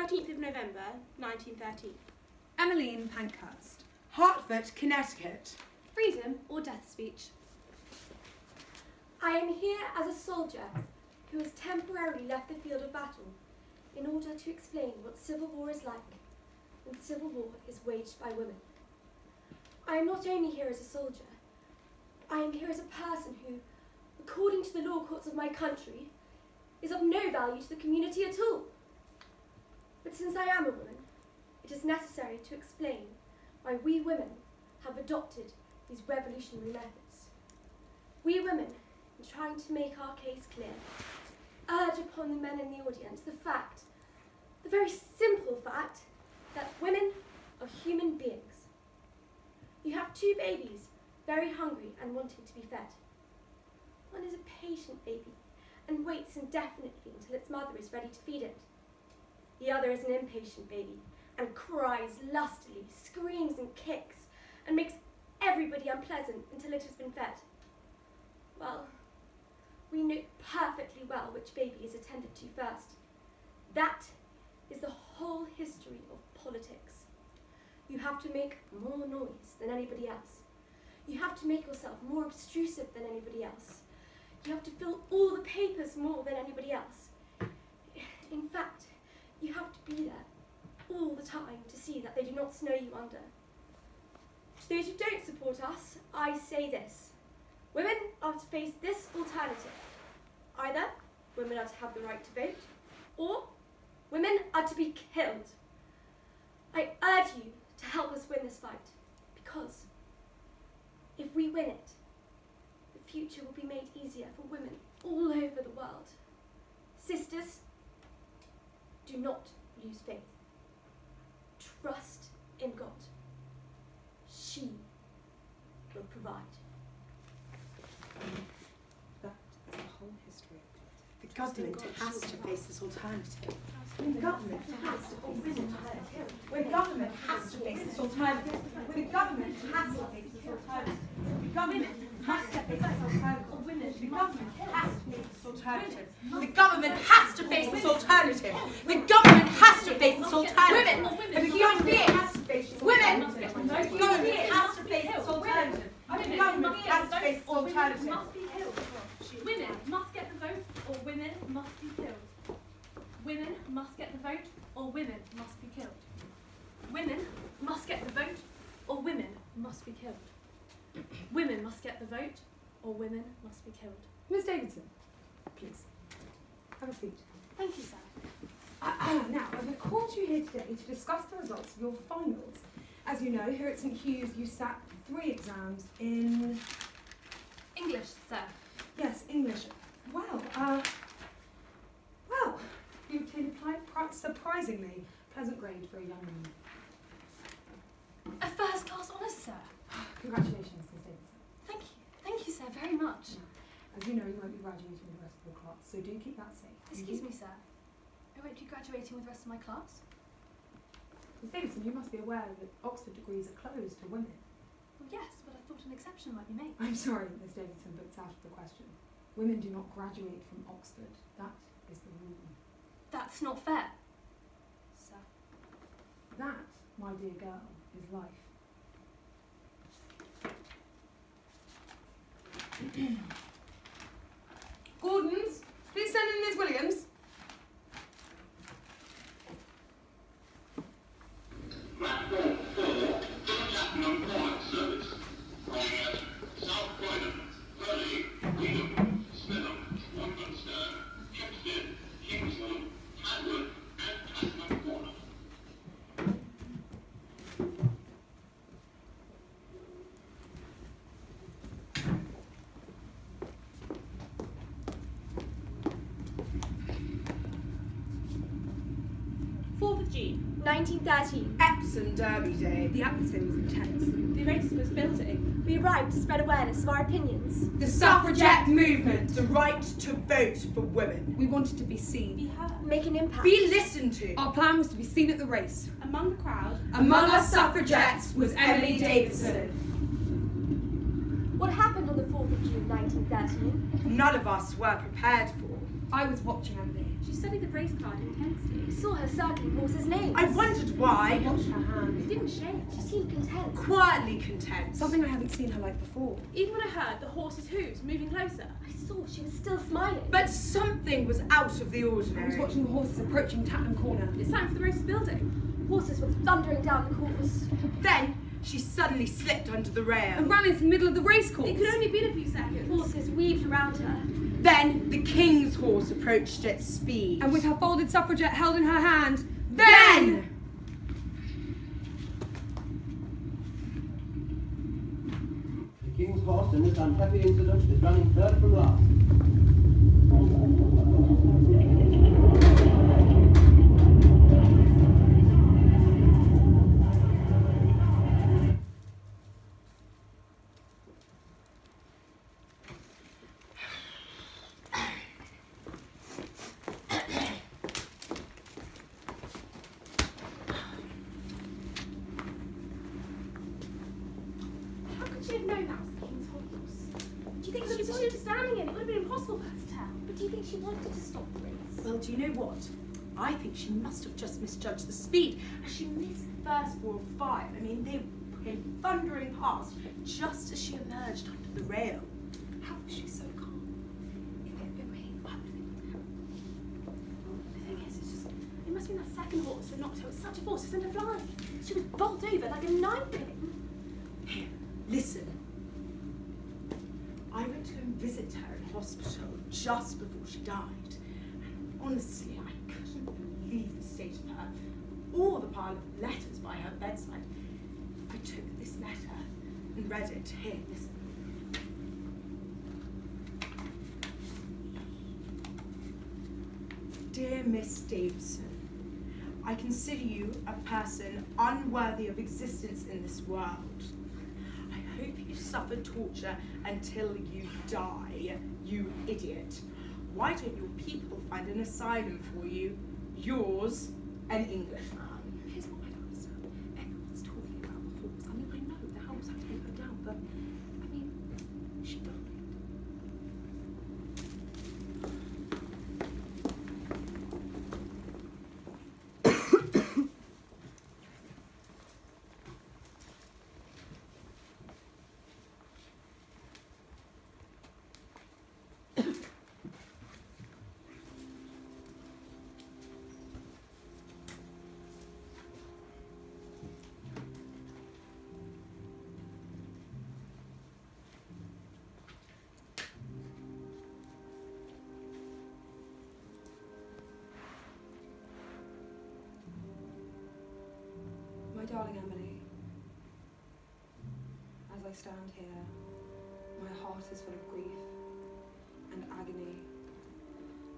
13th of November, 1913. Emmeline Pankhurst. Hartford, Connecticut. Freedom or death speech. I am here as a soldier who has temporarily left the field of battle in order to explain what civil war is like when civil war is waged by women. I am not only here as a soldier, I am here as a person who, according to the law courts of my country, is of no value to the community at all. But since I am a woman, it is necessary to explain why we women have adopted these revolutionary methods. We women, in trying to make our case clear, urge upon the men in the audience the very simple fact, that women are human beings. You have two babies, very hungry and wanting to be fed. One is a patient baby and waits indefinitely until its mother is ready to feed it. The other is an impatient baby and cries lustily, screams and kicks, and makes everybody unpleasant until it has been fed. Well, we know perfectly well which baby is attended to first. That is the whole history of politics. You have to make more noise than anybody else. You have to make yourself more obtrusive than anybody else. You have to fill all the papers more than anybody else. In fact, you have to be there all the time to see that they do not snow you under. To those who don't support us, I say this. Women are to face this alternative. Either women are to have the right to vote, or women are to be killed. I urge you to help us win this fight, because if we win it, the future will be made easier for women all over the world. Sisters, do not lose faith. Trust in God. She will provide. That is the whole history of it. The government has to face this alternative. The government has to face this alternative. The government has to face this alternative. The government has to face this alternative. The government has to face this alternative. The government has to face this alternative. The government has to face this alternative. The government has to face this alternative. The government has to face this alternative. Women! The government has to face this alternative. The government has to face this alternative. Women must get the vote, or women must be killed. Women must get the vote, or women must be killed. Women must get the vote, or women must be killed. Women must get the vote, or women must be killed. Miss Davidson, please. Have a seat. Thank you, sir. Now, I've called you here today to discuss the results of your finals. As you know, here at St Hugh's you sat 3 exams in... English, sir. Yes, English. Well, you obtained a surprisingly pleasant grade for a young woman. A first-class honours, sir. Congratulations, Miss Davidson. Thank you, sir, very much. As you know, you won't be graduating with the rest of your class, so do keep that safe. Excuse me, sir. I won't be graduating with the rest of my class. Miss Davidson, you must be aware that Oxford degrees are closed to women. Well, yes, but I thought an exception might be made. I'm sorry, Miss Davidson, but it's out of the question. Women do not graduate from Oxford. That is the rule. That's not fair, sir. That, my dear girl, is life. Gordons, please send in Miss Williams. June. 1913. Epsom Derby Day. The atmosphere was intense. The race was building. We arrived to spread awareness of our opinions. The suffragette movement, the right to vote for women. We wanted to be seen. Be heard. Make an impact. Be listened to. Our plan was to be seen at the race. Among the crowd. Among us suffragettes was Emily Davidson. What happened on the 4th of June 1913? None of us were prepared for. I was watching Emily. She studied the race card intensely. We saw her circling horses' names. I wondered I why. watched her hand. It didn't shake. She seemed content. Quietly content. Something I haven't seen her like before. Even when I heard the horse's hooves moving closer. I saw she was still smiling. But something was out of the I ordinary. was watching the horses approaching Tatnam Corner. It's time for the race building. Horses were thundering down the course. Then she suddenly slipped under the rail. And ran into the middle of the race course. It could only be a few seconds. Horses weaved around her. Then the king's horse approached at speed. And with her folded suffragette held in her hand, Then! The King's horse in this unhappy incident is running third from last. How could she have known that was the king's horse? Do you think the position she was standing in, it would have been impossible for her to tell? But do you think she wanted to stop the race? Well, do you know what? I think she must have just misjudged the speed, as she missed the first 4 or 5. I mean, they came thundering past just as she emerged under the rail. How was she so calm? If it had been me, I would have been terrible. The thing is, it's just, it must have been that second horse that knocked her with such a force to send her flying. She was bowled over like a ninepin. Here, listen. I went to go and visit her in hospital just before she died. And honestly, I couldn't believe the state of her, or the pile of letters by her bedside. I took this letter and read it. Here, listen. Dear Miss Davison, I consider you a person unworthy of existence in this world. I hope you suffer torture until you die, you idiot. Why don't your people find an asylum for you? Yours, an Englishman. Here's what I don't understand. Everyone's talking about the horse. I mean, I know the horse had to be put down, but I mean, she died. My darling Emily, as I stand here, my heart is full of grief and agony.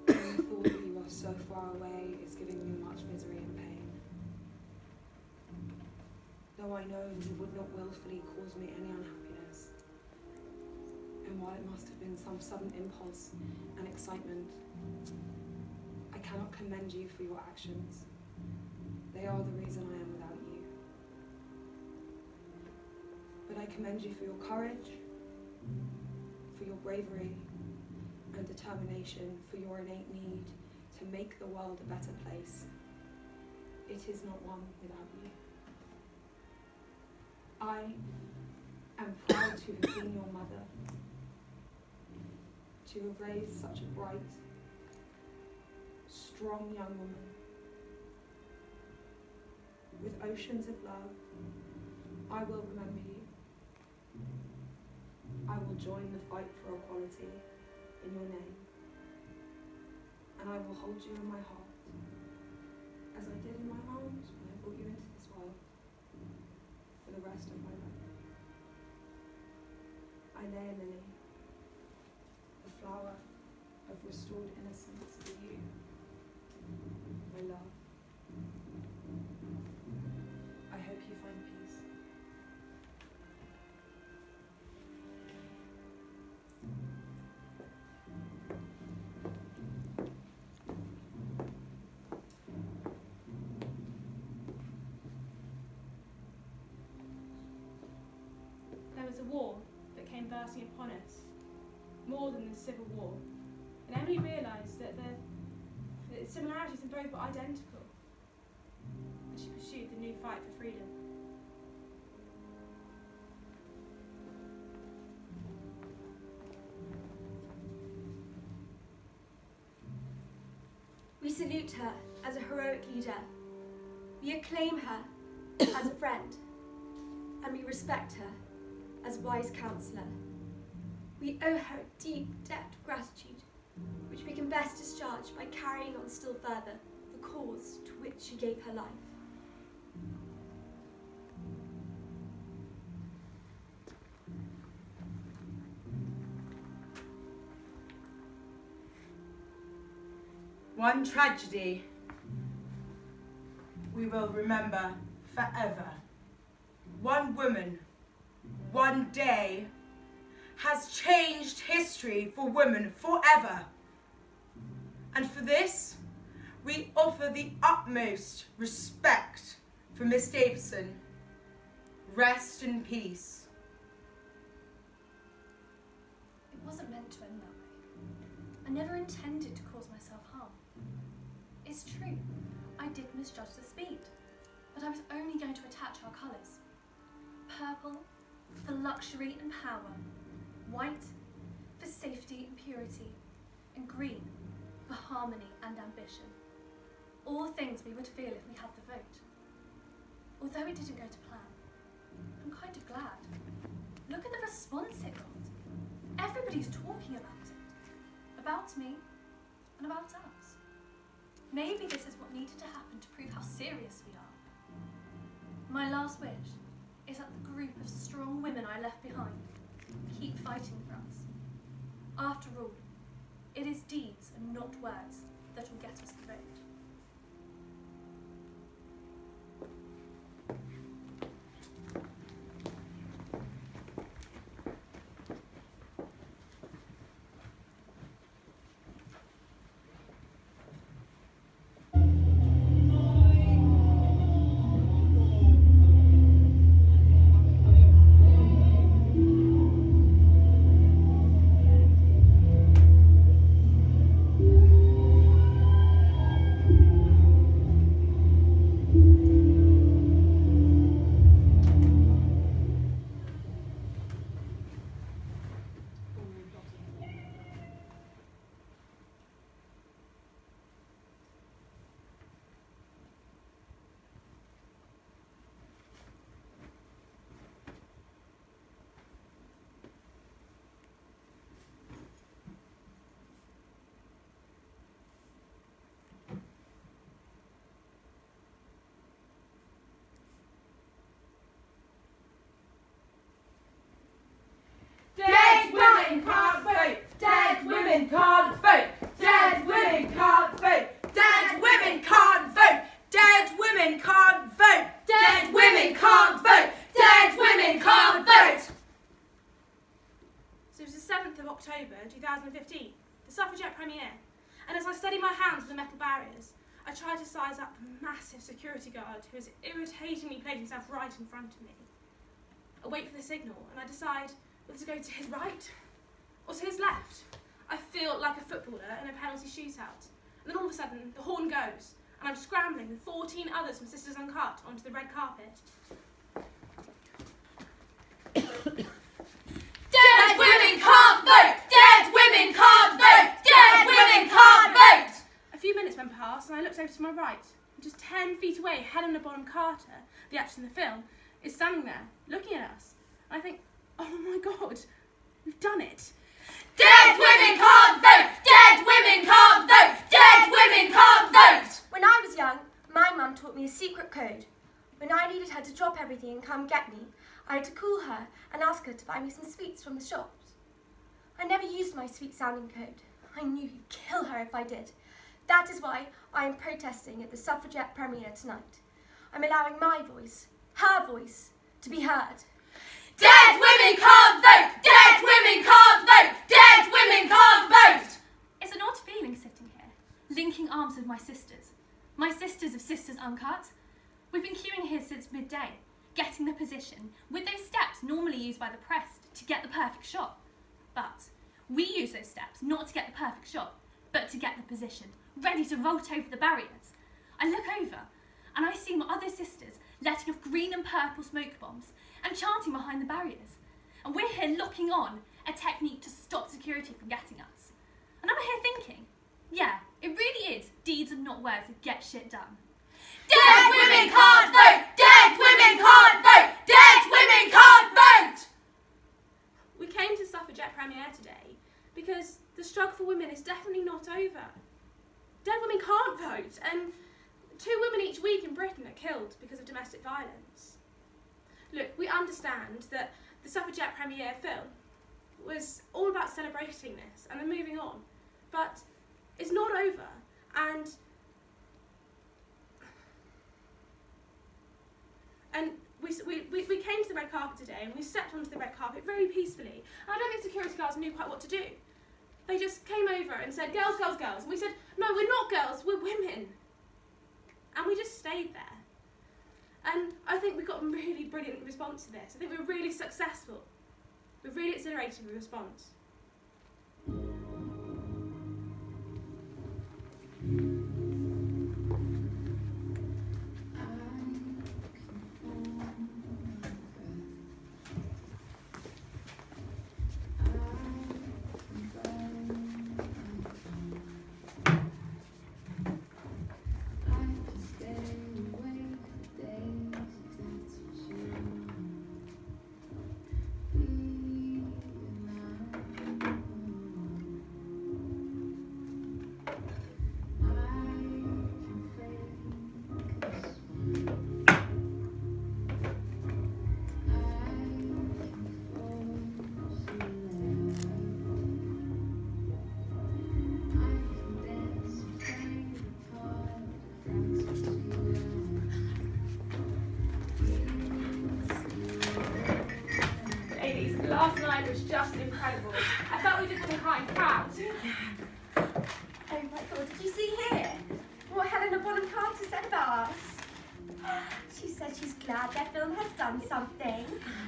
And the thought that you are so far away is giving me much misery and pain. Though I know you would not willfully cause me any unhappiness, and while it must have been some sudden impulse and excitement, I cannot commend you for your actions. They are the reason I am without you. But I commend you for your courage, for your bravery and determination, for your innate need to make the world a better place. It is not one without you. I am proud to have been your mother, to have raised such a bright, strong young woman. With oceans of love, I will remember you. I will join the fight for equality in your name. And I will hold you in my heart, as I did in my arms when I brought you into this world, for the rest of my life. I lay a lily, the flower of restored innocence for you, my love. I hope you find peace. There was a war that came bursting upon us, more than the Civil War, And Emily realised that the similarities in both were identical. And she pursued the new fight for freedom. We salute her as a heroic leader. We acclaim her as a friend. And we respect her as wise counsellor. We owe her a deep debt of gratitude, which we can best discharge by carrying on still further the cause to which she gave her life. One tragedy we will remember forever. One woman, one day, has changed history for women forever. And for this, we offer the utmost respect for Miss Davison. Rest in peace. It wasn't meant to end that way. I never intended to cause myself harm. It's true, I did misjudge the speed, but I was only going to attach our colours. Purple for luxury and power, white for safety and purity, and green for harmony and ambition. All things we would feel if we had the vote. Although it didn't go to plan, I'm kind of glad. Look at the response it got. Everybody's talking about it. About me and about us. Maybe this is what needed to happen to prove how serious we are. My last wish is that the group of strong women I left behind keep fighting for us. After all, it is deeds and not words that will get us the vote. Dead women can't vote! Dead women can't vote! Dead women can't vote! Dead women can't vote! Dead women can't vote! Dead women can't vote! Dead women can't vote! So it was the 7th of October 2015, the Suffragette premiere, and as I steadied my hands with the metal barriers, I tried to size up the massive security guard who was irritatingly placing himself right in front of me. I wait for the signal and I decide whether to go to his right or to his left. I feel like a footballer in a penalty shootout. And then all of a sudden, the horn goes, and I'm scrambling with 14 others from Sisters Uncut onto the red carpet. Dead women can't vote! Dead women can't vote! Dead women can't vote! A few minutes went past, and I looked over to my right. And just 10 feet away, Helena Bonham Carter, the actress in the film, is standing there, looking at us. And I think, oh my God, we've done it. Dead women can't vote! Dead women can't vote! Dead women can't vote! When I was young, my mum taught me a secret code. When I needed her to drop everything and come get me, I had to call her and ask her to buy me some sweets from the shops. I never used my sweet-sounding code. I knew he'd kill her if I did. That is why I am protesting at the Suffragette premiere tonight. I'm allowing my voice, her voice, to be heard. Dead women can't vote! Dead women can't vote! Dead women can't vote! It's an odd feeling sitting here, linking arms with my sisters of Sisters Uncut. We've been queuing here since midday, getting the position with those steps normally used by the press to get the perfect shot. But we use those steps not to get the perfect shot, but to get the position, ready to vault over the barriers. I look over and I see my other sisters letting off green and purple smoke bombs and chanting behind the barriers. And we're here locking on a technique to stop security from getting us. And I'm here thinking, yeah, it really is deeds and not words that get shit done. Dead women can't vote! Dead women can't vote! Dead women can't vote! We came to the Suffragette premiere today because the struggle for women is definitely not over. Dead women can't vote, and 2 women each week in Britain are killed because of domestic violence. Look, we understand that the Suffragette premiere film was all about celebrating this and then moving on, but it's not over, and we came to the red carpet today and we stepped onto the red carpet very peacefully. And I don't think security guards knew quite what to do. They just came over and said, girls, girls, girls. And we said, no, we're not girls, we're women. And we just stayed there. And I think we got a really brilliant response to this. I think we were really successful. We're really exhilarated with the response. Last night was just incredible. I felt we did something quite proud. Oh my God, did you see here what Helena Bonham Carter said about us? She said she's glad their film has done something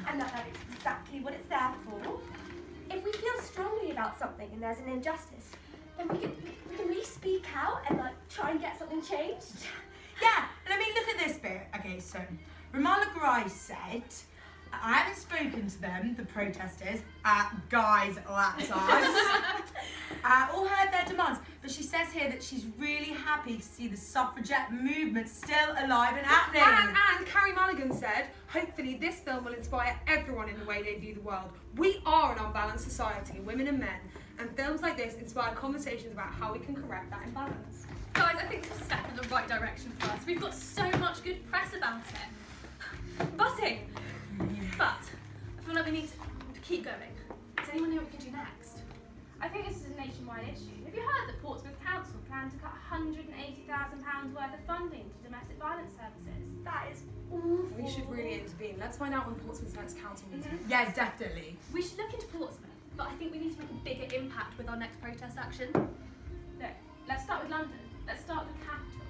and that it's exactly what it's there for. If we feel strongly about something and there's an injustice, then we can really speak out and try and get something changed. Yeah, and I mean, look at this bit. Okay, so Ramallah Grice said, I haven't spoken to them, the protesters, guys, laptops, or heard their demands, but she says here that she's really happy to see the suffragette movement still alive and happening. And Carrie Mulligan said, hopefully this film will inspire everyone in the way they view the world. We are an unbalanced society, women and men, and films like this inspire conversations about how we can correct that imbalance. Guys, I think it's a step in the right direction for us. We've got so much good press about it. Butting! But I feel like we need to keep going. Does anyone know what we can do next? I think this is a nationwide issue. Have you heard that Portsmouth Council plan to cut £180,000 worth of funding to domestic violence services? That is awful. We should really intervene. Let's find out when Portsmouth Next Council meeting. Yeah, definitely. We should look into Portsmouth, but I think we need to make a bigger impact with our next protest action. Look, let's start with London. Let's start with the capital.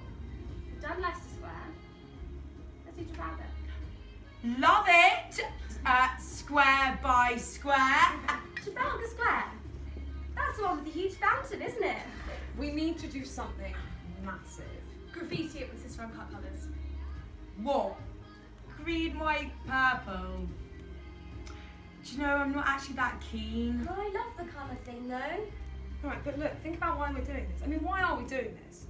We've done Leicester Square. Let's do Trafalgar. Love it! Square by square. Trafalgar Square. That's the one with the huge fountain, isn't it? We need to do something massive. Graffiti it with Sister Uncut colours. What? Green, white, purple. Do you know, I'm not actually that keen. Oh, I love the colour thing though. Right, but look, think about why we're doing this. I mean, why are we doing this?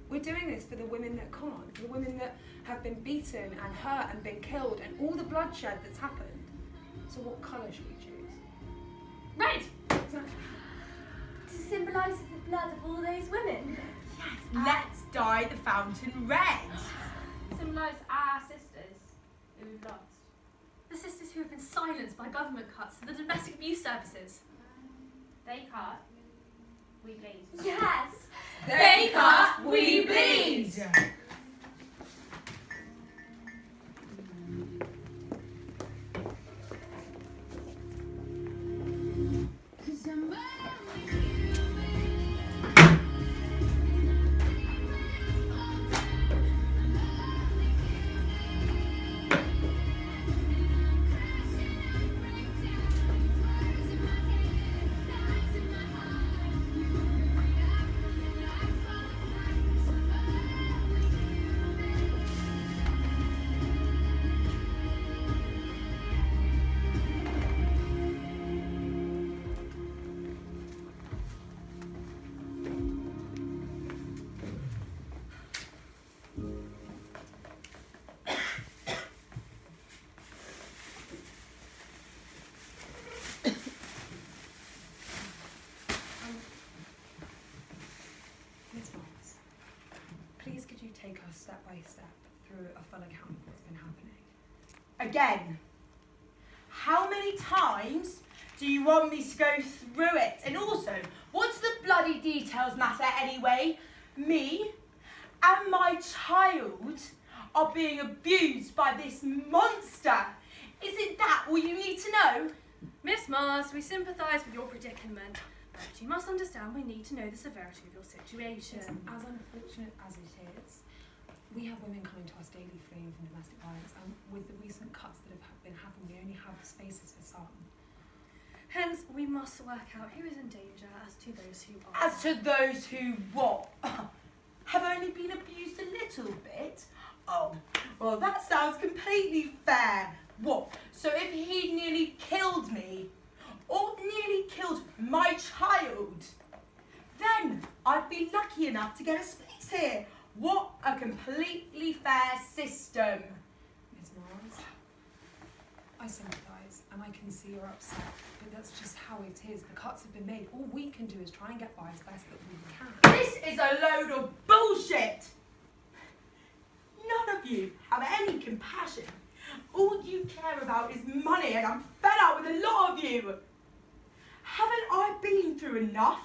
We're doing this for the women that can't, for the women that have been beaten and hurt and been killed and all the bloodshed that's happened. So what colour should we choose? Red! Exactly. To symbolise the blood of all those women. Yes, let's dye the fountain red. Symbolise our sisters who we've lost. The sisters who have been silenced by government cuts to the domestic abuse services. They cut, we bleed. Yes! They cut, we bleed. take us step by step through a full account of what's been happening. Again. How many times do you want me to go through it? And also, what's the bloody details matter anyway? Me and my child are being abused by this monster. Isn't that all you need to know? Miss Mars, we sympathise with your predicament, but you must understand we need to know the severity of your situation. Listen, as unfortunate as it is, we have women coming to us daily fleeing from domestic violence, and with the recent cuts that have been happening, we only have spaces for some. Hence, we must work out who is in danger as to those who are. As to those who what? Have only been abused a little bit? Oh, well that sounds completely fair. What? So if he nearly killed me, or nearly killed my child, then I'd be lucky enough to get a space here. What a completely fair system. Ms. Mars, I sympathise and I can see you're upset, but that's just how it is. The cuts have been made. All we can do is try and get by as best that we can. This is a load of bullshit. None of you have any compassion. All you care about is money, and I'm fed up with a lot of you. Haven't I been through enough?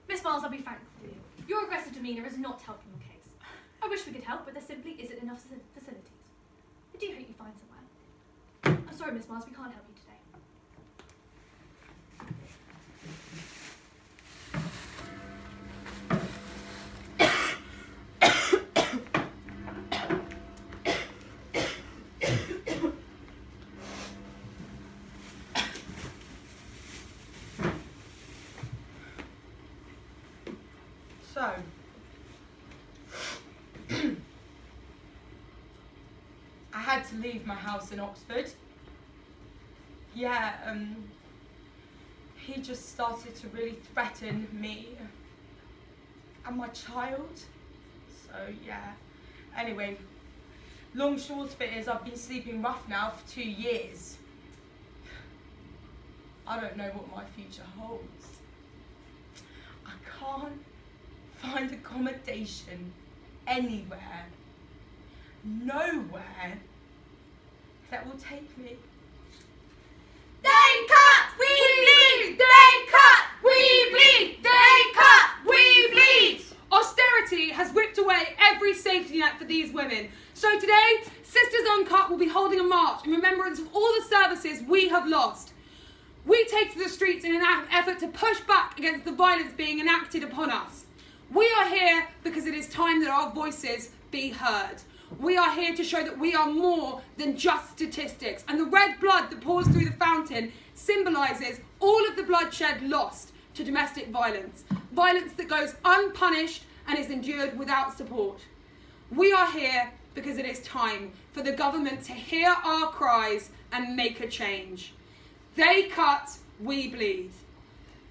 Miss Miles, I'll be frank with you. Your aggressive demeanour is not helping your case. I wish we could help, but there simply isn't enough facilities. I do hope you find somewhere. I'm sorry, Miss Miles, we can't help you today. So, I had to leave my house in Oxford. Yeah, he just started to really threaten me and my child. So, yeah. Anyway, long short of it is I've been sleeping rough now for 2 years. I don't know what my future holds. I can't find accommodation anywhere, nowhere that will take me. They cut, we bleed! They cut, we bleed! They cut, we bleed! Austerity has ripped away every safety net for these women. So today, Sisters Uncut will be holding a march in remembrance of all the services we have lost. We take to the streets in an effort to push back against the violence being enacted upon us. We are here because it is time that our voices be heard. We are here to show that we are more than just statistics, and the red blood that pours through the fountain symbolises all of the bloodshed lost to domestic violence. Violence that goes unpunished and is endured without support. We are here because it is time for the government to hear our cries and make a change. They cut, we bleed.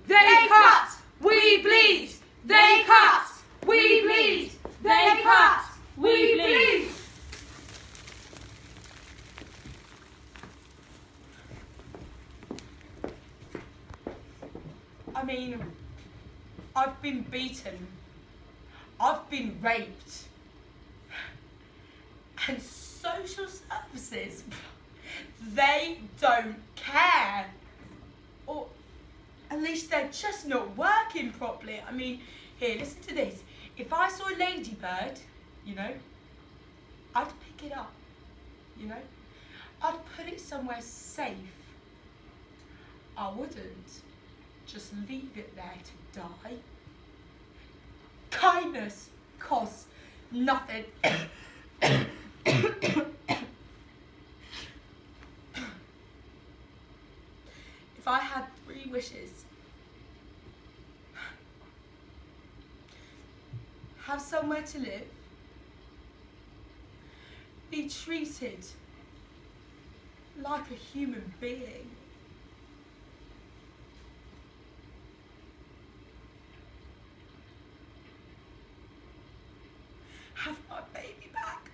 They cut, we bleed. They cut, we bleed. They cut, we bleed. I mean, I've been beaten. I've been raped. And social services, they don't care. Or at least they're just not working properly. I mean, here, listen to this. If I saw a ladybird, you know, I'd pick it up, you know. I'd put it somewhere safe. I wouldn't just leave it there to die. Kindness costs nothing. If I had 3 wishes, have somewhere to live, be treated like a human being, have my baby back.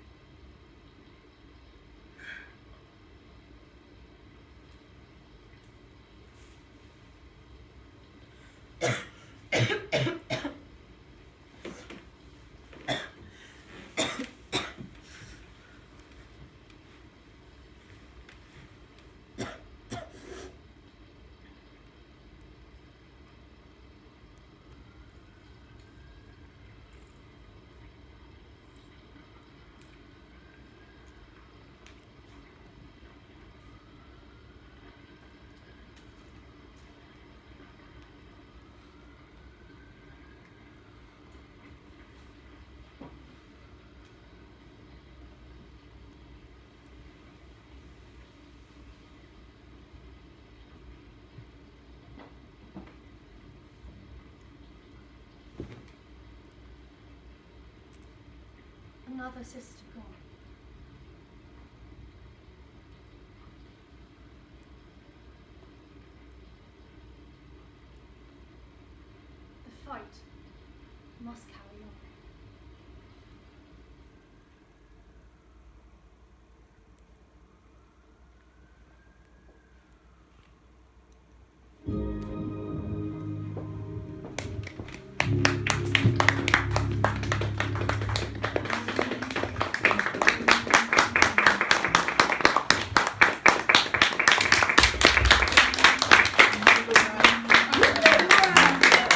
another sister gone. The fight must carry on.